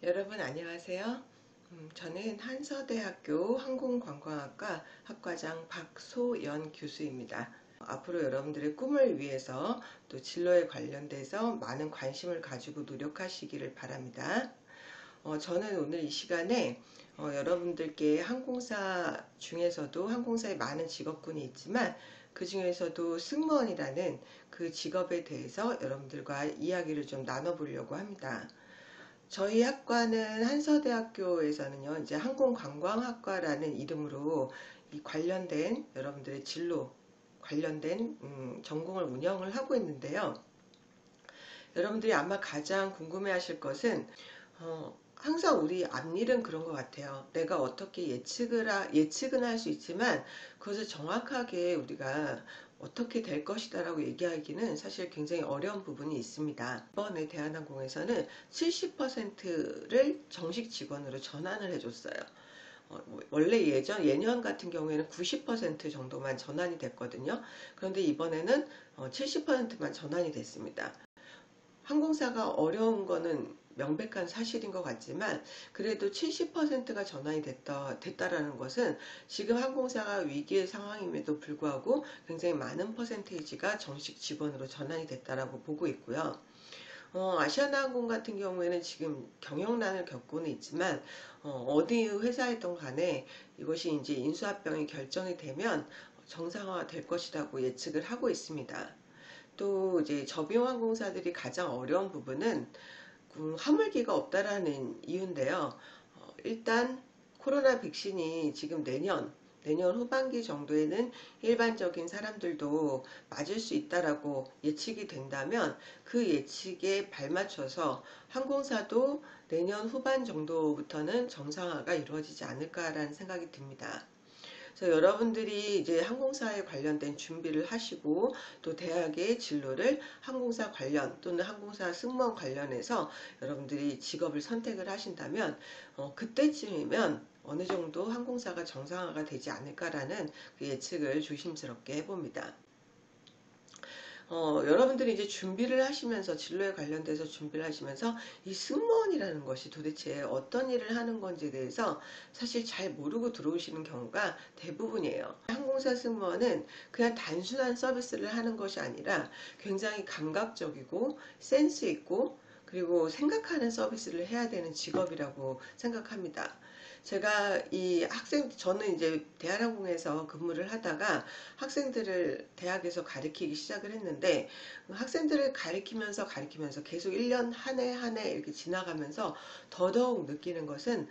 여러분 안녕하세요. 저는 한서대학교 항공관광학과 학과장 박소연 교수입니다. 앞으로 여러분들의 꿈을 위해서 또 진로에 관련돼서 많은 관심을 가지고 노력하시기를 바랍니다. 저는 오늘 이 시간에 여러분들께 항공사 중에서도 항공사에 많은 직업군이 있지만 그 중에서도 승무원이라는 그 직업에 대해서 여러분들과 이야기를 좀 나눠보려고 합니다. 저희 학과는 한서대학교에서는요, 이제 항공관광학과라는 이름으로 이 관련된 여러분들의 진로 관련된 전공을 운영을 하고 있는데요. 여러분들이 아마 가장 궁금해 하실 것은 항상 우리 앞일은 그런 것 같아요. 내가 어떻게 예측은 할 수 있지만 그것을 정확하게 우리가 어떻게 될 것이다 라고 얘기하기는 사실 굉장히 어려운 부분이 있습니다. 이번에 대한항공에서는 70%를 정식 직원으로 전환을 해줬어요. 원래 예년 같은 경우에는 90% 정도만 전환이 됐거든요. 그런데 이번에는 70%만 전환이 됐습니다. 항공사가 어려운 거는 명백한 사실인 것 같지만 그래도 70%가 전환이 됐다라는 것은 지금 항공사가 위기의 상황임에도 불구하고 굉장히 많은 퍼센테이지가 정식 직원으로 전환이 됐다라고 보고 있고요. 아시아나항공 같은 경우에는 지금 경영난을 겪고는 있지만 어디 회사였던 간에 이것이 이제 인수합병이 결정이 되면 정상화 될 것이라고 예측을 하고 있습니다. 또 이제 저비용항공사들이 가장 어려운 부분은 화물기가 없다라는 이유인데요. 일단 코로나 백신이 지금 내년 후반기 정도에는 일반적인 사람들도 맞을 수 있다라고 예측이 된다면 그 예측에 발맞춰서 항공사도 내년 후반 정도부터는 정상화가 이루어지지 않을까라는 생각이 듭니다. 그래서 여러분들이 이제 항공사에 관련된 준비를 하시고 또 대학의 진로를 항공사 관련 또는 항공사 승무원 관련해서 여러분들이 직업을 선택을 하신다면 그때쯤이면 어느 정도 항공사가 정상화가 되지 않을까라는 그 예측을 조심스럽게 해봅니다. 여러분들이 이제 준비를 하시면서 진로에 관련돼서 준비를 하시면서 이 승무원이라는 것이 도대체 어떤 일을 하는 건지에 대해서 사실 잘 모르고 들어오시는 경우가 대부분이에요. 항공사 승무원은 그냥 단순한 서비스를 하는 것이 아니라 굉장히 감각적이고 센스 있고 그리고 생각하는 서비스를 해야 되는 직업이라고 생각합니다. 제가 저는 이제 대한항공에서 근무를 하다가 학생들을 대학에서 가르치기 시작을 했는데 학생들을 가르치면서 계속 1년 한 해 이렇게 지나가면서 더더욱 느끼는 것은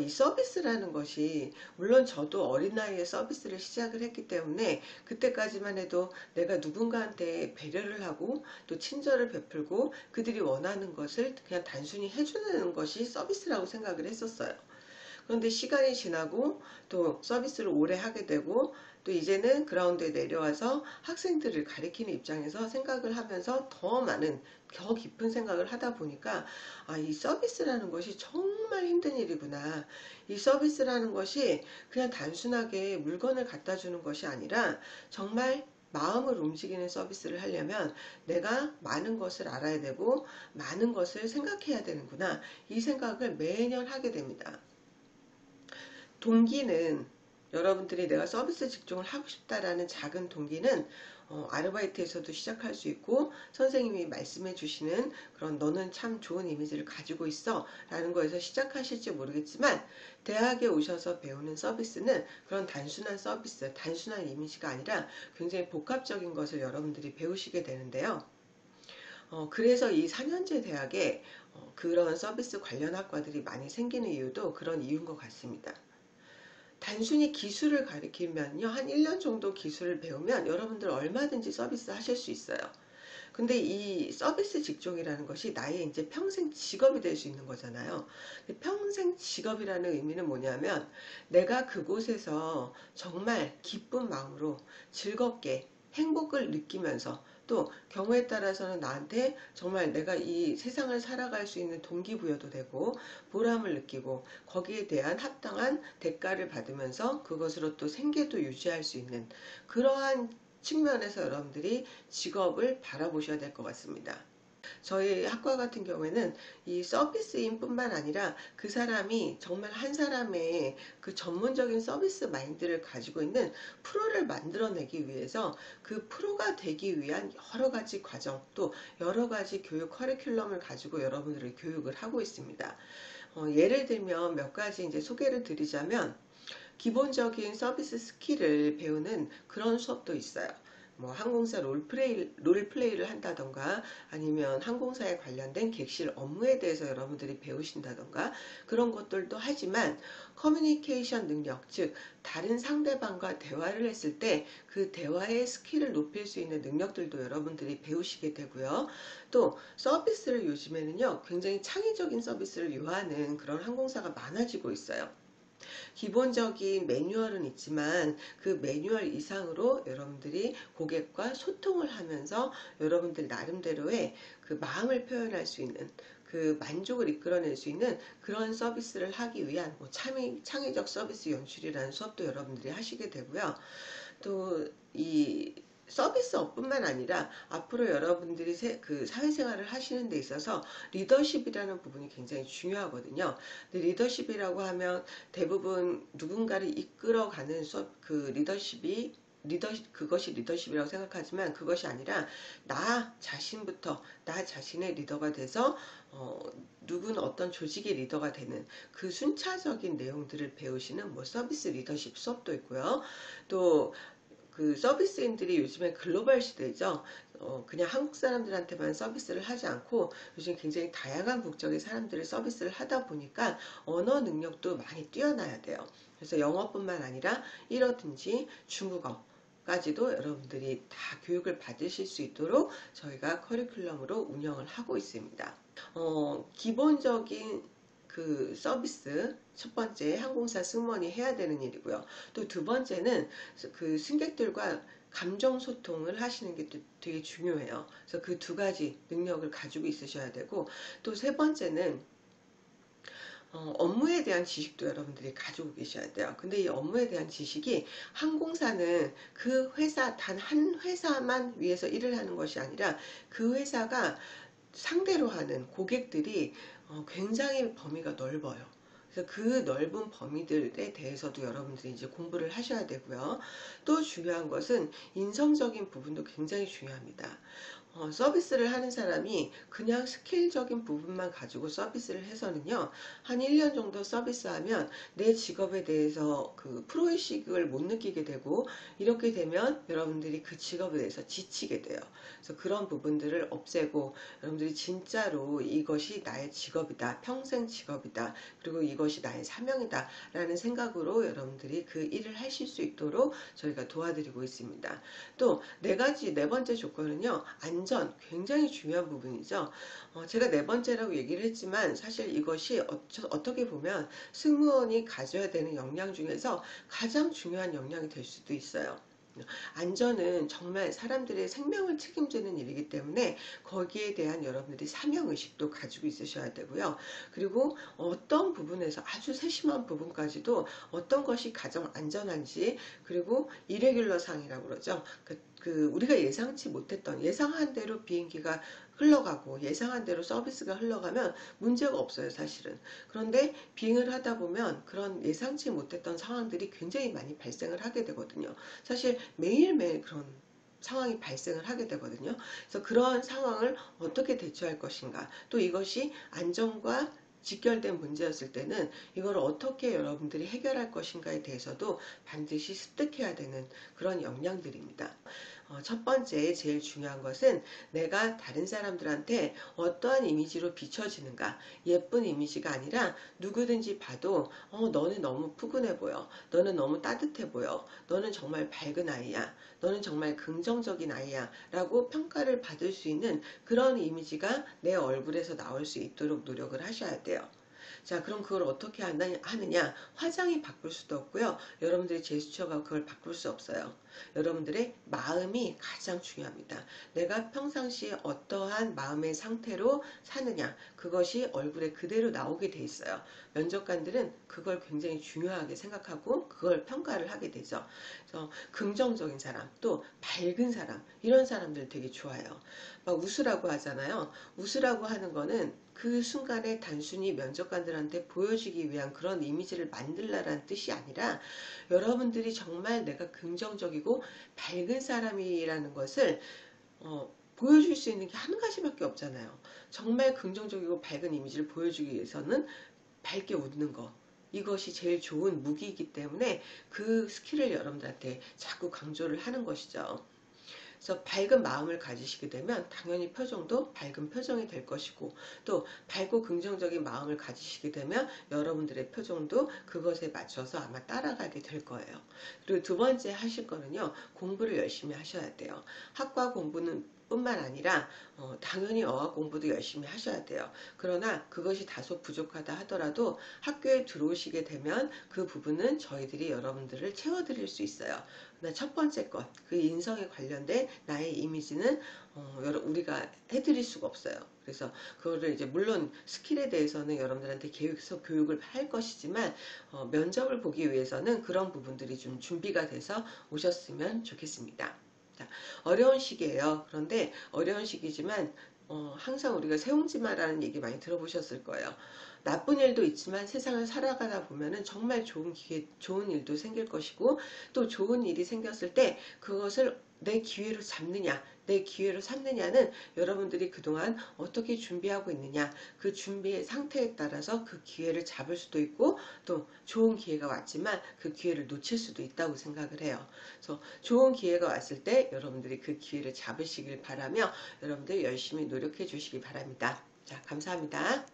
이 서비스라는 것이 물론 저도 어린 나이에 서비스를 시작을 했기 때문에 그때까지만 해도 내가 누군가한테 배려를 하고 또 친절을 베풀고 그들이 원하는 것을 그냥 단순히 해주는 것이 서비스라고 생각을 했었어요. 그런데 시간이 지나고 또 서비스를 오래 하게 되고 또 이제는 그라운드에 내려와서 학생들을 가리키는 입장에서 생각을 하면서 더 깊은 생각을 하다 보니까 이 서비스라는 것이 정말 힘든 일이구나. 이 서비스라는 것이 그냥 단순하게 물건을 갖다 주는 것이 아니라 정말 마음을 움직이는 서비스를 하려면 내가 많은 것을 알아야 되고 많은 것을 생각해야 되는구나. 이 생각을 매년 하게 됩니다. 동기는 여러분들이 내가 서비스 직종을 하고 싶다라는 작은 동기는 아르바이트에서도 시작할 수 있고 선생님이 말씀해 주시는 그런 너는 참 좋은 이미지를 가지고 있어 라는 거에서 시작하실지 모르겠지만 대학에 오셔서 배우는 서비스는 그런 단순한 서비스, 단순한 이미지가 아니라 굉장히 복합적인 것을 여러분들이 배우시게 되는데요. 그래서 이 4년제 대학에 그런 서비스 관련 학과들이 많이 생기는 이유도 그런 이유인 것 같습니다. 단순히 기술을 가리키면요, 한 1년 정도 기술을 배우면 여러분들 얼마든지 서비스 하실 수 있어요. 근데 이 서비스 직종이라는 것이 나의 이제 평생 직업이 될 수 있는 거잖아요. 평생 직업이라는 의미는 뭐냐면 내가 그곳에서 정말 기쁜 마음으로 즐겁게 행복을 느끼면서 또 경우에 따라서는 나한테 정말 내가 이 세상을 살아갈 수 있는 동기부여도 되고 보람을 느끼고 거기에 대한 합당한 대가를 받으면서 그것으로 또 생계도 유지할 수 있는 그러한 측면에서 여러분들이 직업을 바라보셔야 될 것 같습니다. 저희 학과 같은 경우에는 이 서비스인 뿐만 아니라 그 사람이 정말 한 사람의 그 전문적인 서비스 마인드를 가지고 있는 프로를 만들어내기 위해서 그 프로가 되기 위한 여러 가지 과정, 또 여러 가지 교육 커리큘럼을 가지고 여러분들을 교육을 하고 있습니다. 예를 들면 몇 가지 이제 소개를 드리자면, 기본적인 서비스 스킬을 배우는 그런 수업도 있어요. 뭐 항공사 롤플레이를 한다던가, 아니면 항공사에 관련된 객실 업무에 대해서 여러분들이 배우신다던가, 그런 것들도 하지만 커뮤니케이션 능력, 즉 다른 상대방과 대화를 했을 때 그 대화의 스킬을 높일 수 있는 능력들도 여러분들이 배우시게 되고요. 또 서비스를 요즘에는요, 굉장히 창의적인 서비스를 요하는 그런 항공사가 많아지고 있어요. 기본적인 매뉴얼은 있지만 그 매뉴얼 이상으로 여러분들이 고객과 소통을 하면서 여러분들 나름대로의 그 마음을 표현할 수 있는, 그 만족을 이끌어낼 수 있는 그런 서비스를 하기 위한 뭐 창의적 서비스 연출이라는 수업도 여러분들이 하시게 되고요. 또 이 서비스업뿐만 아니라 앞으로 여러분들이 그 사회생활을 하시는 데 있어서 리더십이라는 부분이 굉장히 중요하거든요. 근데 리더십이라고 하면 대부분 누군가를 이끌어가는 그 그것이 리더십이라고 생각하지만, 그것이 아니라 나 자신부터, 나 자신의 리더가 돼서 누군 어떤 조직의 리더가 되는 그 순차적인 내용들을 배우시는 뭐 서비스 리더십 수업도 있고요. 또 그 서비스인들이 요즘에 글로벌 시대죠. 그냥 한국 사람들한테만 서비스를 하지 않고 요즘 굉장히 다양한 국적의 사람들을 서비스를 하다 보니까 언어 능력도 많이 뛰어나야 돼요. 그래서 영어뿐만 아니라 일어든지 중국어 까지도 여러분들이 다 교육을 받으실 수 있도록 저희가 커리큘럼으로 운영을 하고 있습니다. 기본적인 그 서비스, 첫 번째 항공사 승무원이 해야 되는 일이고요. 또 두 번째는 그 승객들과 감정 소통을 하시는 게 되게 중요해요. 그래서 그 두 가지 능력을 가지고 있으셔야 되고, 또 세 번째는 업무에 대한 지식도 여러분들이 가지고 계셔야 돼요. 근데 이 업무에 대한 지식이, 항공사는 그 회사, 단 한 회사만 위해서 일을 하는 것이 아니라 그 회사가 상대로 하는 고객들이 굉장히 범위가 넓어요. 그래서 그 넓은 범위들에 대해서도 여러분들이 이제 공부를 하셔야 되고요. 또 중요한 것은 인성적인 부분도 굉장히 중요합니다. 서비스를 하는 사람이 그냥 스킬적인 부분만 가지고 서비스를 해서는요, 한 1년 정도 서비스하면 내 직업에 대해서 그 프로의식을 못 느끼게 되고, 이렇게 되면 여러분들이 그 직업에 대해서 지치게 돼요. 그래서 그런 부분들을 없애고, 여러분들이 진짜로 이것이 나의 직업이다, 평생 직업이다, 그리고 이것이 나의 사명이다 라는 생각으로 여러분들이 그 일을 하실 수 있도록 저희가 도와드리고 있습니다. 또 네 번째 조건은요, 안전, 굉장히 중요한 부분이죠. 제가 네 번째라고 얘기를 했지만 사실 이것이 어떻게 보면 승무원이 가져야 되는 역량 중에서 가장 중요한 역량이 될 수도 있어요. 안전은 정말 사람들의 생명을 책임지는 일이기 때문에 거기에 대한 여러분들이 사명의식도 가지고 있으셔야 되고요. 그리고 어떤 부분에서 아주 세심한 부분까지도 어떤 것이 가장 안전한지, 그리고 이레귤러 상이라고 그러죠. 우리가 예상치 못했던, 예상한 대로 비행기가 흘러가고 예상한 대로 서비스가 흘러가면 문제가 없어요, 사실은. 그런데 비행을 하다 보면 그런 예상치 못했던 상황들이 굉장히 많이 발생을 하게 되거든요. 사실 매일매일 그런 상황이 발생을 하게 되거든요. 그래서 그러한 상황을 어떻게 대처할 것인가, 또 이것이 안전과 직결된 문제였을 때는 이걸 어떻게 여러분들이 해결할 것인가에 대해서도 반드시 습득해야 되는 그런 역량들입니다. 첫 번째 제일 중요한 것은 내가 다른 사람들한테 어떠한 이미지로 비춰지는가, 예쁜 이미지가 아니라 누구든지 봐도 너는 너무 푸근해 보여, 너는 너무 따뜻해 보여, 너는 정말 밝은 아이야, 너는 정말 긍정적인 아이야 라고 평가를 받을 수 있는 그런 이미지가 내 얼굴에서 나올 수 있도록 노력을 하셔야 돼요. 자, 그럼 그걸 어떻게 하느냐? 화장이 바꿀 수도 없고요. 여러분들의 제스처가 그걸 바꿀 수 없어요. 여러분들의 마음이 가장 중요합니다. 내가 평상시에 어떠한 마음의 상태로 사느냐, 그것이 얼굴에 그대로 나오게 돼 있어요. 면접관들은 그걸 굉장히 중요하게 생각하고 그걸 평가를 하게 되죠. 그래서 긍정적인 사람, 또 밝은 사람, 이런 사람들 되게 좋아요. 막 웃으라고 하잖아요. 웃으라고 하는 거는 그 순간에 단순히 면접관들한테 보여주기 위한 그런 이미지를 만들라라는 뜻이 아니라 여러분들이 정말 내가 긍정적이고 밝은 사람이라는 것을 보여줄 수 있는 게 한 가지밖에 없잖아요. 정말 긍정적이고 밝은 이미지를 보여주기 위해서는 밝게 웃는 거. 이것이 제일 좋은 무기이기 때문에 그 스킬을 여러분들한테 자꾸 강조를 하는 것이죠. 그래서 밝은 마음을 가지시게 되면 당연히 표정도 밝은 표정이 될 것이고, 또 밝고 긍정적인 마음을 가지시게 되면 여러분들의 표정도 그것에 맞춰서 아마 따라가게 될 거예요. 그리고 두 번째 하실 거는요, 공부를 열심히 하셔야 돼요. 학과 공부는 뿐만 아니라 당연히 어학 공부도 열심히 하셔야 돼요. 그러나 그것이 다소 부족하다 하더라도 학교에 들어오시게 되면 그 부분은 저희들이 여러분들을 채워드릴 수 있어요. 첫 번째 것, 그 인성에 관련된 나의 이미지는 우리가 해드릴 수가 없어요. 그래서 그거를 이제 물론 스킬에 대해서는 여러분들한테 계획서 교육을 할 것이지만 면접을 보기 위해서는 그런 부분들이 좀 준비가 돼서 오셨으면 좋겠습니다. 자, 어려운 시기예요. 그런데 어려운 시기지만 항상 우리가 세움지마라는 얘기 많이 들어보셨을 거예요. 나쁜 일도 있지만 세상을 살아가다 보면은 정말 좋은 기회, 좋은 일도 생길 것이고, 또 좋은 일이 생겼을 때 그것을 내 기회로 잡느냐, 내 기회로 삼느냐는 여러분들이 그동안 어떻게 준비하고 있느냐, 그 준비의 상태에 따라서 그 기회를 잡을 수도 있고, 또 좋은 기회가 왔지만 그 기회를 놓칠 수도 있다고 생각을 해요. 그래서 좋은 기회가 왔을 때 여러분들이 그 기회를 잡으시길 바라며 여러분들 열심히 노력해 주시기 바랍니다. 자, 감사합니다.